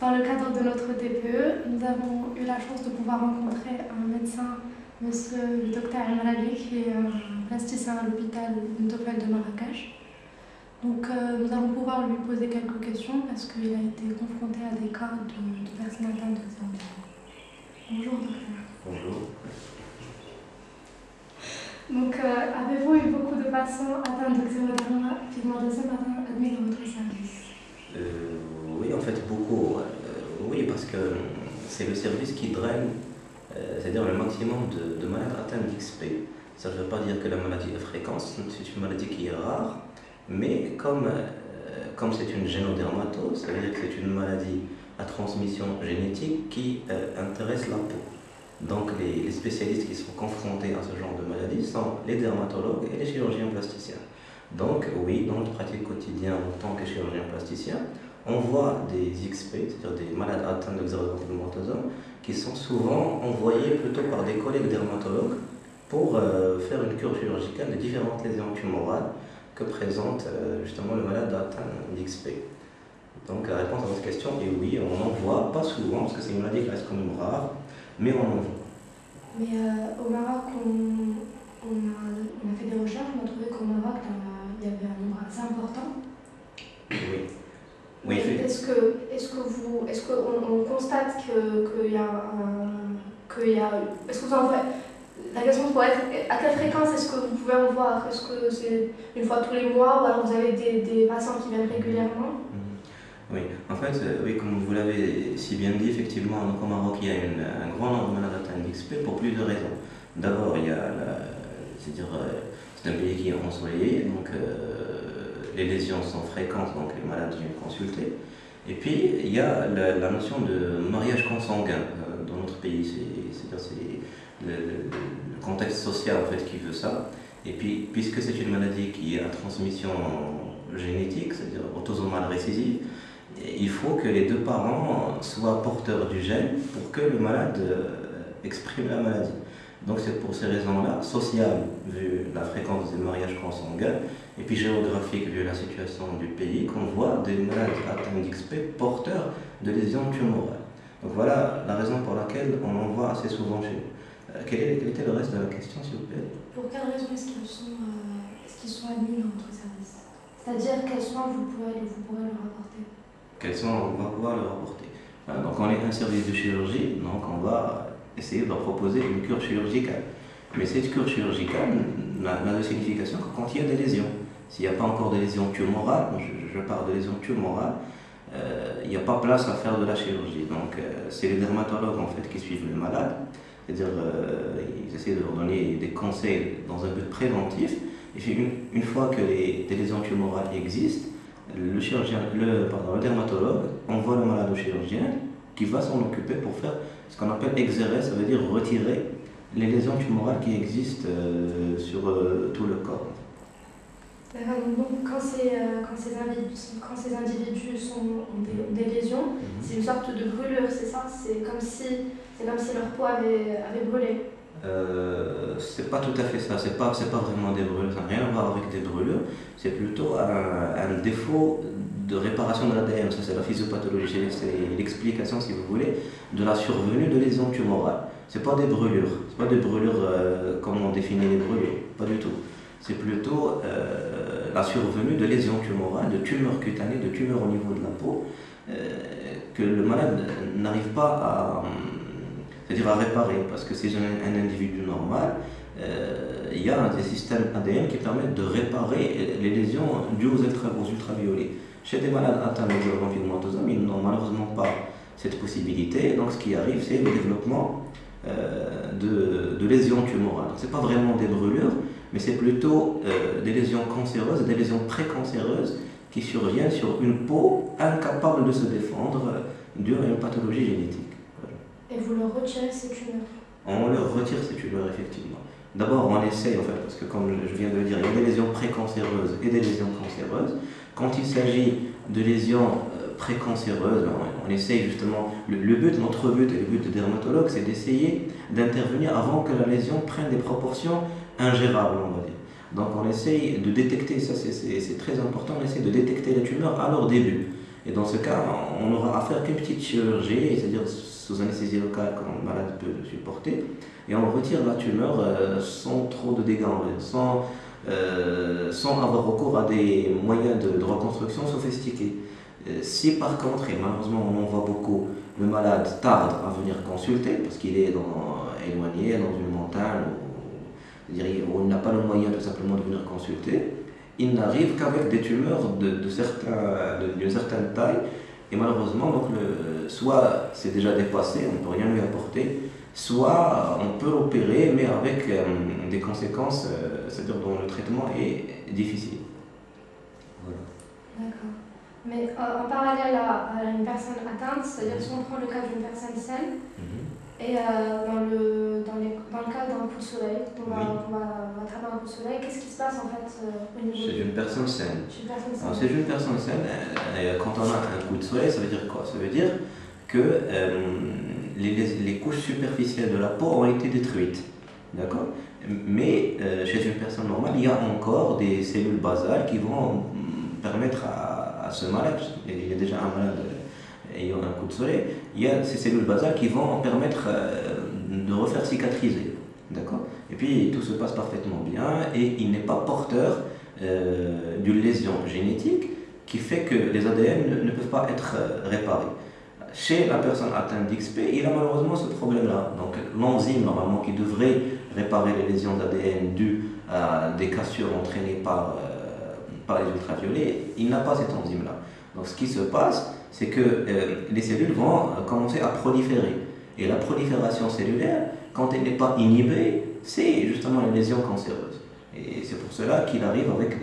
Dans le cadre de notre TPE, nous avons eu la chance de pouvoir rencontrer un médecin, monsieur le docteur Amrali, qui est un plasticien à l'hôpital Ndoufel de Marrakech. Donc nous allons pouvoir lui poser quelques questions parce qu'il a été confronté à des cas de personnes atteintes de xéroderma. Bonjour docteur. Bonjour. Donc avez-vous eu beaucoup de patients atteints de xéroderma pigmentosa admis dans votre service? Oui, en fait beaucoup. Oui, parce que c'est le service qui draine, c'est-à-dire le maximum de malades atteints d'XP. Ça ne veut pas dire que la maladie est fréquente, c'est une maladie qui est rare, mais comme c'est une génodermatose, ça veut dire que c'est une maladie à transmission génétique qui intéresse la peau. Donc les spécialistes qui sont confrontés à ce genre de maladie sont les dermatologues et les chirurgiens plasticiens. Donc oui, dans notre pratique quotidienne en tant que chirurgien plasticien, on voit des XP, c'est-à-dire des malades atteints de xéroderma pigmentosa, qui sont souvent envoyés plutôt par des collègues dermatologues pour faire une cure chirurgicale de différentes lésions tumorales que présente justement le malade atteint d'XP. Donc la réponse à votre question est oui, on en voit, pas souvent, parce que c'est une maladie qui reste quand même rare, mais on en voit. Mais au Maroc, on a fait des recherches, on a trouvé qu'au Maroc, il y avait un nombre assez important. Oui. Oui, est-ce qu'on constate qu'il y a est-ce que vous en voyez, la question pourrait être à quelle fréquence est-ce que vous pouvez en voir? Est-ce que c'est une fois tous les mois ou alors vous avez des patients qui viennent régulièrement? Oui, en fait, oui, comme vous l'avez si bien dit, effectivement, au Maroc, il y a un grand nombre de malades atteints d'XP pour plusieurs raisons. D'abord, il y a c'est un pays qui est ensoleillé, donc les lésions sont fréquentes, donc les malades viennent consulter. Et puis, il y a la notion de mariage consanguin dans notre pays, c'est le contexte social en fait qui veut ça. Et puis, puisque c'est une maladie qui est à transmission génétique, c'est-à-dire autosomale récessive, il faut que les deux parents soient porteurs du gène pour que le malade exprime la maladie. Donc c'est pour ces raisons-là, sociales, vu la fréquence des mariages consanguins, et puis géographique, vu la situation du pays, qu'on voit des malades atteints d'XP porteurs de lésions tumorales. Donc voilà la raison pour laquelle on en voit assez souvent chez nous. Quel était le reste de la question, s'il vous plaît? Pour quelle raison est-ce qu'ils sont admis dans votre service? C'est-à-dire quels soins vous pourrez leur apporter? Quels soins on va pouvoir leur apporter? Donc on est un service de chirurgie, donc on va essayer de leur proposer une cure chirurgicale. Mais cette cure chirurgicale n'a de signification que quand il y a des lésions. S'il n'y a pas encore de lésions tumorales, je parle de lésions tumorales, il n'y a pas place à faire de la chirurgie. Donc c'est les dermatologues en fait qui suivent les malades, c'est-à-dire ils essaient de leur donner des conseils dans un but préventif. Et puis une fois que les lésions tumorales existent, le dermatologue envoie le malade au chirurgien qui va s'en occuper pour faire ce qu'on appelle exérer, ça veut dire retirer les lésions tumorales qui existent sur tout le corps. Donc quand ces individus ont des lésions, c'est une sorte de brûlure, c'est ça? C'est comme si leur peau avait brûlé. C'est pas tout à fait ça, c'est pas vraiment des brûlures, ça n'a rien à voir avec des brûlures, c'est plutôt un défaut de réparation de l'ADN, ça c'est la physiopathologie, c'est l'explication si vous voulez de la survenue de lésions tumorales. C'est pas des brûlures, comme on définit les brûlures, pas du tout. C'est plutôt la survenue de lésions tumorales, de tumeurs cutanées, de tumeurs au niveau de la peau, que le malade n'arrive pas à réparer, parce que c'est un individu normal, il y a des systèmes ADN qui permettent de réparer les lésions dues aux ultraviolets. Chez des malades atteints de xéroderma pigmentosa, ils n'ont malheureusement pas cette possibilité, donc ce qui arrive, c'est le développement de lésions tumorales. Ce n'est pas vraiment des brûlures, mais c'est plutôt des lésions cancéreuses, des lésions précancéreuses qui surviennent sur une peau incapable de se défendre due à une pathologie génétique. Et vous leur retirez ces tumeurs? On leur retire ces tumeurs, effectivement. D'abord, on essaye, en fait, parce que comme je viens de le dire, il y a des lésions précancéreuses et des lésions cancéreuses. Quand il s'agit de lésions précancéreuses, on essaye justement, notre but et le but des dermatologues, c'est d'essayer d'intervenir avant que la lésion prenne des proportions ingérables, on va dire. Donc on essaye de détecter, ça c'est très important, on essaye de détecter les tumeurs à leur début. Et dans ce cas, on n'aura à faire qu'une petite chirurgie, c'est-à-dire sous anesthésie locale quand le malade peut le supporter, et on retire la tumeur sans trop de dégâts, sans avoir recours à des moyens de reconstruction sophistiqués. Si par contre, et malheureusement on en voit beaucoup, le malade tarde à venir consulter parce qu'il est éloigné dans une montagne où il n'a pas le moyen tout simplement de venir consulter, il n'arrive qu'avec des tumeurs d'une certaine taille et malheureusement donc soit c'est déjà dépassé, on ne peut rien lui apporter, soit on peut l'opérer mais avec des conséquences, c'est-à-dire dont le traitement est difficile. Voilà. D'accord. Mais en parallèle à une personne atteinte, c'est-à-dire si on prend le cas d'une personne saine, et dans le cas d'un coup de soleil, on va attraper un coup de soleil, qu'est-ce qui se passe en fait au niveau chez une personne saine? Alors, chez une personne saine, quand on a un coup de soleil, ça veut dire quoi? Ça veut dire que les couches superficielles de la peau ont été détruites. D'accord? Mais chez une personne normale, il y a encore des cellules basales qui vont permettre à ce malade, il y a déjà un malade ayant un coup de soleil, il y a ces cellules basales qui vont permettre de refaire cicatriser. D'accord? Et puis tout se passe parfaitement bien et il n'est pas porteur d'une lésion génétique qui fait que les ADN ne peuvent pas être réparés. Chez la personne atteinte d'XP, il a malheureusement ce problème-là. Donc l'enzyme normalement qui devrait réparer les lésions d'ADN dues à des cassures entraînées par les ultraviolets, il n'a pas cette enzyme-là. Donc ce qui se passe, c'est que les cellules vont commencer à proliférer. Et la prolifération cellulaire, quand elle n'est pas inhibée, c'est justement les lésions cancéreuses. Et c'est pour cela qu'il arrive avec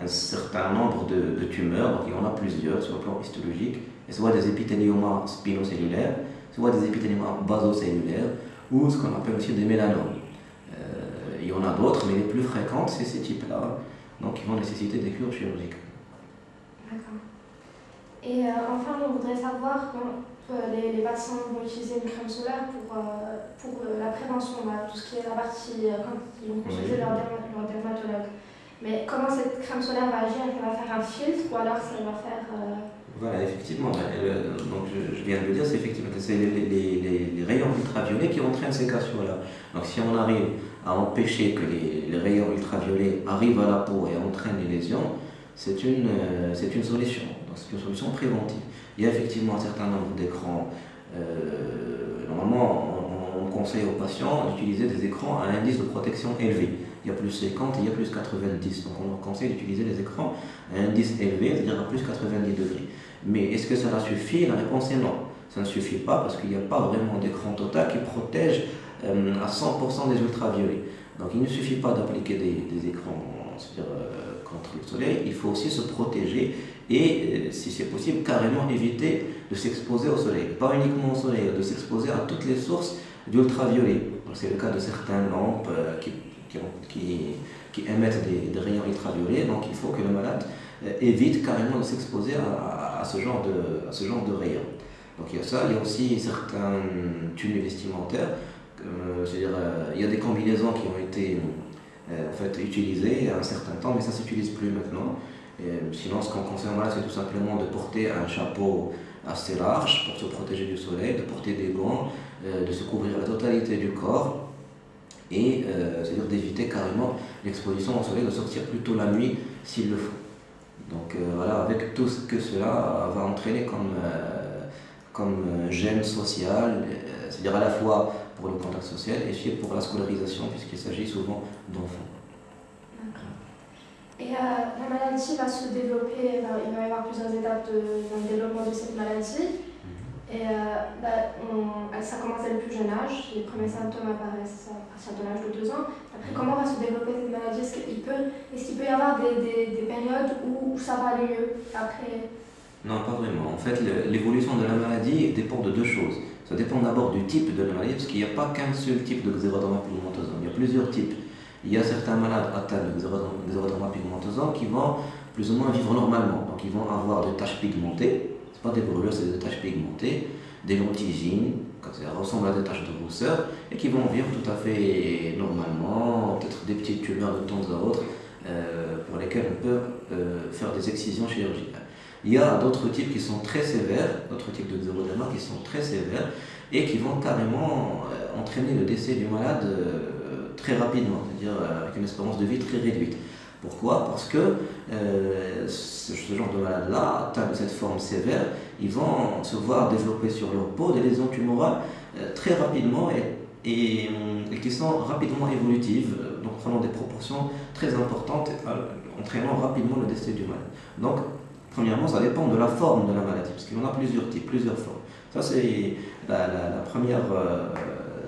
un certain nombre de tumeurs, donc il y en a plusieurs sur le plan histologique, et soit des épithéliomas spinocellulaires, soit des épithéliomas basocellulaires, ou ce qu'on appelle aussi des mélanomes. Il y en a d'autres, mais les plus fréquentes, c'est ces types-là, donc ils vont nécessiter des cures chirurgicales. D'accord. Et enfin, on voudrait savoir quand les patients vont utiliser une crème solaire pour la prévention, tout ce qui est la partie quand ils vont consulter leur dermatologue. Mais comment cette crème solaire va agir? Elle va faire un filtre ou alors ça va faire... Voilà, effectivement. Donc je viens de le dire, c'est effectivement c'est les rayons ultraviolets qui entraînent ces cassures-là. Donc si on arrive à empêcher que les rayons ultraviolets arrivent à la peau et entraînent les lésions, c'est une solution. Donc c'est une solution préventive. Il y a effectivement un certain nombre d'écrans. Normalement, on conseille aux patients d'utiliser des écrans à indice de protection élevé. Il y a plus 50 et il y a plus 90. Donc on leur conseille d'utiliser des écrans à indice élevé, c'est-à-dire à plus 90 degrés. Mais est-ce que cela suffit? La réponse est non. Ça ne suffit pas parce qu'il n'y a pas vraiment d'écran total qui protège à 100% des ultraviolets. Donc il ne suffit pas d'appliquer des écrans, c'est-à-dire contre le soleil, il faut aussi se protéger et, si c'est possible, carrément éviter de s'exposer au soleil. Pas uniquement au soleil, de s'exposer à toutes les sources d'ultraviolets. C'est le cas de certaines lampes qui émettent des rayons ultraviolets, donc il faut que le malade évite carrément de s'exposer à ce genre de rayons. Donc il y a ça, il y a aussi certains tenues vestimentaires, c'est-à-dire il y a des combinaisons qui ont été utilisées à un certain temps, mais ça ne s'utilise plus maintenant. Sinon, ce qu'on conseille là, c'est tout simplement de porter un chapeau assez large pour se protéger du soleil, de porter des gants, de se couvrir la totalité du corps et c'est-à-dire d'éviter carrément l'exposition au soleil, de sortir plutôt la nuit s'il le faut. Donc voilà, avec tout ce que cela va entraîner comme gêne sociale, c'est-à-dire à la fois pour le contact social et aussi pour la scolarisation, puisqu'il s'agit souvent d'enfants. D'accord. Et la maladie va se développer, il va y avoir plusieurs étapes dans le développement de cette maladie. Et ça commence dès le plus jeune âge, les premiers symptômes apparaissent à partir de l'âge de 2 ans. Après, comment va se développer cette maladie? Est-ce qu'il peut y avoir des périodes où ça va aller mieux après? Non, pas vraiment. En fait, l'évolution de la maladie dépend de deux choses. Ça dépend d'abord du type de la maladie, parce qu'il n'y a pas qu'un seul type de xéroderma pigmentosum. Il y a plusieurs types. Il y a certains malades atteints de xéroderma pigmentosum qui vont plus ou moins vivre normalement. Donc, ils vont avoir des taches pigmentées. Ce pas des brûlures, c'est des taches pigmentées, des lentigines, ça ressemble à des taches de rousseur, et qui vont vivre tout à fait normalement, peut-être des petites tumeurs de temps à autre, pour lesquelles on peut faire des excisions chirurgicales. Il y a d'autres types qui sont très sévères, d'autres types de xéroderma qui sont très sévères et qui vont carrément entraîner le décès du malade très rapidement, c'est-à-dire avec une espérance de vie très réduite. Pourquoi? Parce que ce genre de malades-là, atteints de cette forme sévère, ils vont se voir développer sur leur peau des lésions tumorales très rapidement et qui sont rapidement évolutives, donc prenant des proportions très importantes, entraînant rapidement le décès du malade. Donc, premièrement, ça dépend de la forme de la maladie, parce qu'il y en a plusieurs types, plusieurs formes. Ça, c'est la première,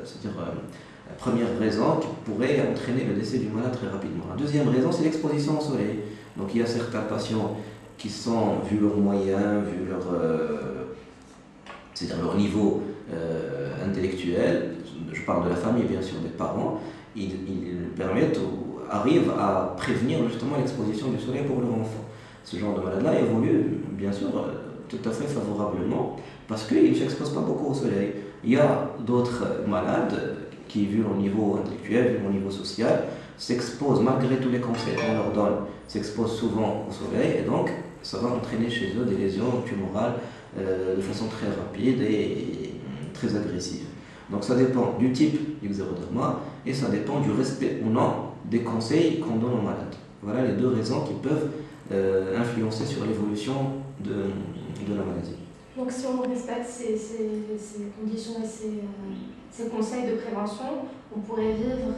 c'est-à-dire, la première raison qui pourrait entraîner le décès du malade très rapidement. La deuxième raison, c'est l'exposition au soleil. Donc, il y a certains patients qui sont, vu leurs moyens, vu leur, c'est-à-dire leur niveau intellectuel, je parle de la famille, bien sûr, des parents, ils permettent ou arrivent à prévenir justement l'exposition du soleil pour leur enfant. Ce genre de malade-là évolue, bien sûr, tout à fait favorablement, parce qu'ils ne s'exposent pas beaucoup au soleil. Il y a d'autres malades qui, vu leur niveau intellectuel, vu leur niveau social, s'exposent, malgré tous les conseils qu'on leur donne, s'exposent souvent au soleil, et donc ça va entraîner chez eux des lésions tumorales de façon très rapide et très agressive. Donc ça dépend du type du xéroderma et ça dépend du respect ou non des conseils qu'on donne aux malades. Voilà les deux raisons qui peuvent influencer sur l'évolution de la maladie. Donc si on respecte ces conditions et ces conseils de prévention, on pourrait vivre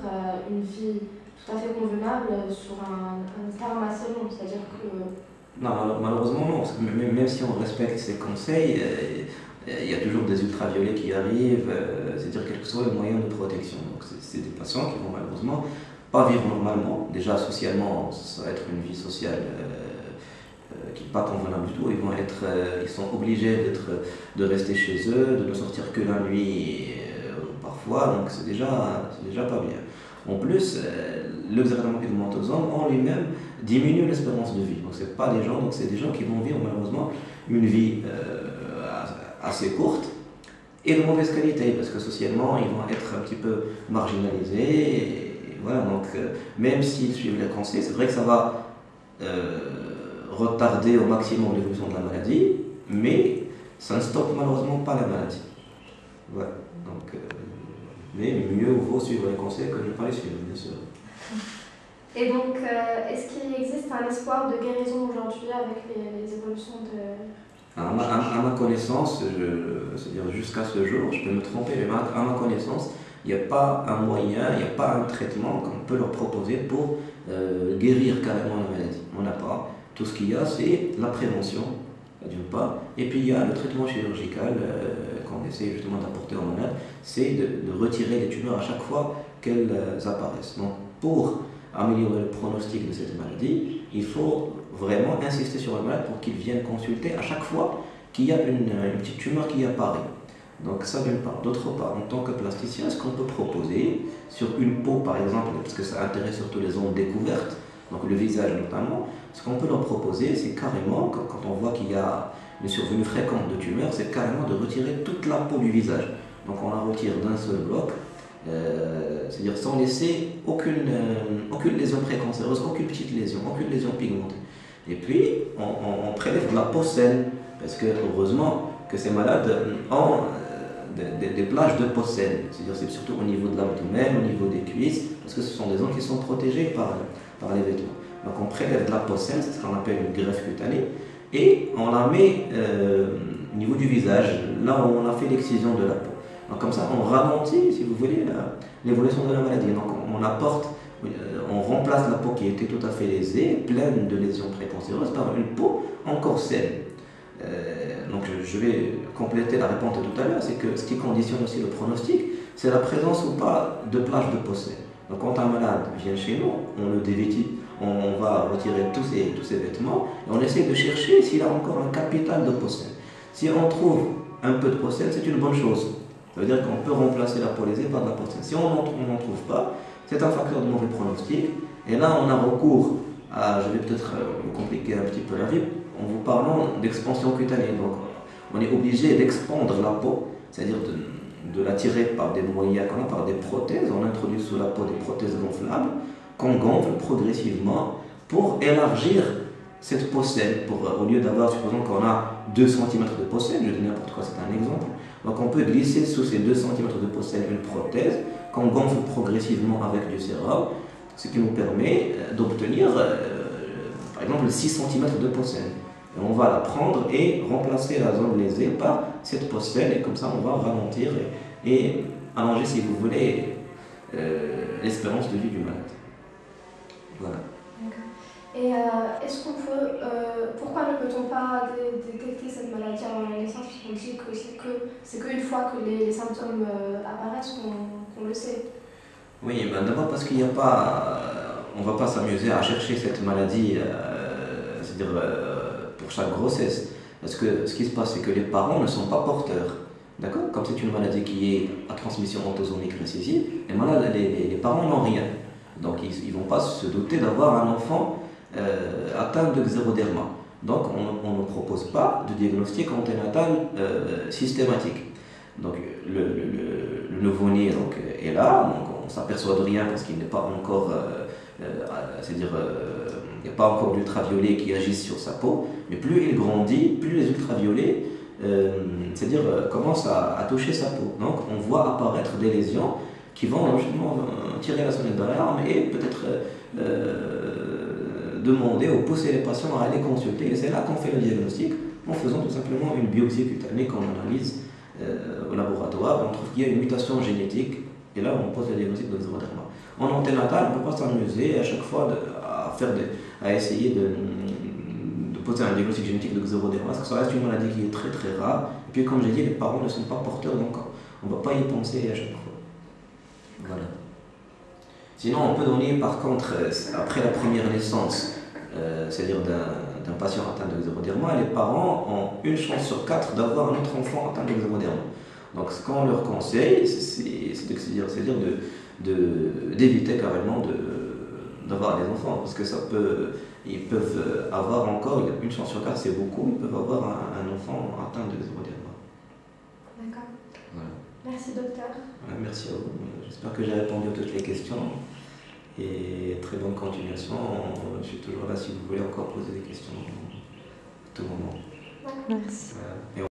une vie tout à fait convenable sur un terme assez long, c'est-à-dire que... Non, malheureusement non, parce que même si on respecte ces conseils, il y a toujours des ultraviolets qui arrivent, c'est-à-dire quel que soit le moyen de protection. Donc c'est des patients qui vont malheureusement pas vivre normalement. Déjà socialement, ça va être une vie sociale qui n'est pas convenable du tout. Ils sont obligés de rester chez eux, de ne sortir que la nuit parfois, donc c'est déjà pas bien. En plus, le xéroderma pigmentosum en lui-même diminue l'espérance de vie. Donc c'est pas des gens, donc c'est des gens qui vont vivre malheureusement une vie assez courte et de mauvaise qualité parce que socialement ils vont être un petit peu marginalisés. Et voilà, donc même s'ils suivent les conseils, c'est vrai que ça va retarder au maximum l'évolution de la maladie, mais ça ne stoppe malheureusement pas la maladie. Voilà, donc mais mieux vaut suivre les conseils que ne pas les suivre, bien sûr. Et donc, est-ce qu'il existe un espoir de guérison aujourd'hui avec les évolutions de... À ma connaissance, c'est-à-dire jusqu'à ce jour, je peux me tromper, mais à ma connaissance, il n'y a pas un moyen, il n'y a pas un traitement qu'on peut leur proposer pour guérir carrément la maladie. On n'a pas. Tout ce qu'il y a, c'est la prévention, d'une part, et puis il y a le traitement chirurgical qu'on essaie justement d'apporter aux malades, c'est de retirer les tumeurs à chaque fois qu'elles apparaissent. Donc, pour améliorer le pronostic de cette maladie, il faut vraiment insister sur le malade pour qu'il vienne consulter à chaque fois qu'il y a une petite tumeur qui apparaît. Donc ça d'une part. D'autre part, en tant que plasticien, ce qu'on peut proposer sur une peau par exemple, parce que ça intéresse surtout les zones découvertes, donc le visage notamment, ce qu'on peut leur proposer, c'est carrément, quand on voit qu'il y a une survenue fréquente de tumeurs, c'est carrément de retirer toute la peau du visage. Donc on la retire d'un seul bloc, c'est-à-dire sans laisser aucune lésion précancéreuse, aucune petite lésion, aucune lésion pigmentée. Et puis, on prélève de la peau saine, parce que heureusement que ces malades ont des plages de peau saine, c'est-à-dire c'est surtout au niveau de l'abdomen, au niveau des cuisses, parce que ce sont des zones qui sont protégées par les vêtements. Donc on prélève de la peau saine, c'est ce qu'on appelle une greffe cutanée, et on la met au niveau du visage, là où on a fait l'excision de la peau. Donc comme ça, on ralentit, si vous voulez, l'évolution de la maladie. Donc on remplace la peau qui était tout à fait lésée, pleine de lésions précancéreuses, par une peau encore saine. Donc je vais compléter la réponse de tout à l'heure, c'est que ce qui conditionne aussi le pronostic, c'est la présence ou pas de plages de peau saine. Donc quand un malade vient chez nous, on le dévêtit, on va retirer tous ses vêtements, et on essaie de chercher s'il a encore un capital de peau saine. Si on trouve un peu de peau saine, c'est une bonne chose. Ça veut dire qu'on peut remplacer la peau lésée par de la peau saine. Si on n'en trouve pas, c'est un facteur de mauvais pronostic. Et là, on a recours à, je vais peut-être vous compliquer un petit peu la vie, en vous parlant d'expansion cutanée. Donc, on est obligé d'expandre la peau, c'est-à-dire de la tirer par des moyens, par des prothèses. On introduit sous la peau des prothèses gonflables qu'on gonfle progressivement pour élargir cette peau saine, au lieu d'avoir, supposons qu'on a 2 cm de peau saine, je dis n'importe quoi, c'est un exemple, donc on peut glisser sous ces 2 cm de peau saine une prothèse qu'on gonfle progressivement avec du sérum, ce qui nous permet d'obtenir par exemple 6 cm de peau saine. Et on va la prendre et remplacer la zone lésée par cette peau saine, et comme ça on va ralentir et allonger, si vous voulez, l'espérance de vie du malade. Voilà. Et est-ce qu'on peut, pourquoi ne peut-on pas détecter cette maladie avant la naissance? Puisqu'on dit que c'est qu'une fois que les symptômes apparaissent qu'on le sait. Oui, ben d'abord parce qu'il n'y a pas, on ne va pas s'amuser à chercher cette maladie, c'est-à-dire pour chaque grossesse. Parce que ce qui se passe, c'est que les parents ne sont pas porteurs. D'accord? Comme c'est une maladie qui est à transmission autosomique récessive, les parents n'ont rien. Donc ils ne vont pas se douter d'avoir un enfant atteint de xéroderma. Donc on ne propose pas de diagnostic anténatal systématique. Donc le nouveau-né est là, donc on ne s'aperçoit de rien parce qu'il n'est pas encore, c'est-à-dire il n'y a pas encore d'ultraviolets qui agissent sur sa peau, mais plus il grandit, plus les ultraviolets c'est-à-dire commencent à toucher sa peau. Donc on voit apparaître des lésions qui vont logiquement tirer la sonnette d'alarme et peut-être demander ou pousser les patients à aller consulter. Et c'est là qu'on fait le diagnostic en faisant tout simplement une biopsie cutanée qu'on analyse au laboratoire. On trouve qu'il y a une mutation génétique et là on pose le diagnostic de xéroderma. En anténatal, on ne peut pas s'amuser à chaque fois à essayer de poser un diagnostic génétique de xéroderma parce que ça reste une maladie qui est très très rare. Et puis comme j'ai dit, les parents ne sont pas porteurs, donc on ne va pas y penser à chaque fois. Voilà. Sinon, on peut donner par contre, après la première naissance, c'est-à-dire d'un patient atteint de xéroderma, les parents ont une chance sur 4 d'avoir un autre enfant atteint de xéroderma. Donc ce qu'on leur conseille, c'est-à-dire d'éviter carrément d'avoir des enfants, parce que ils peuvent avoir encore, une chance sur 4 c'est beaucoup, ils peuvent avoir un enfant atteint de xéroderma. D'accord. Voilà. Merci docteur. Merci à vous. J'espère que j'ai répondu à toutes les questions. Et très bonne continuation. Je suis toujours là si vous voulez encore poser des questions à tout moment. Merci. Voilà.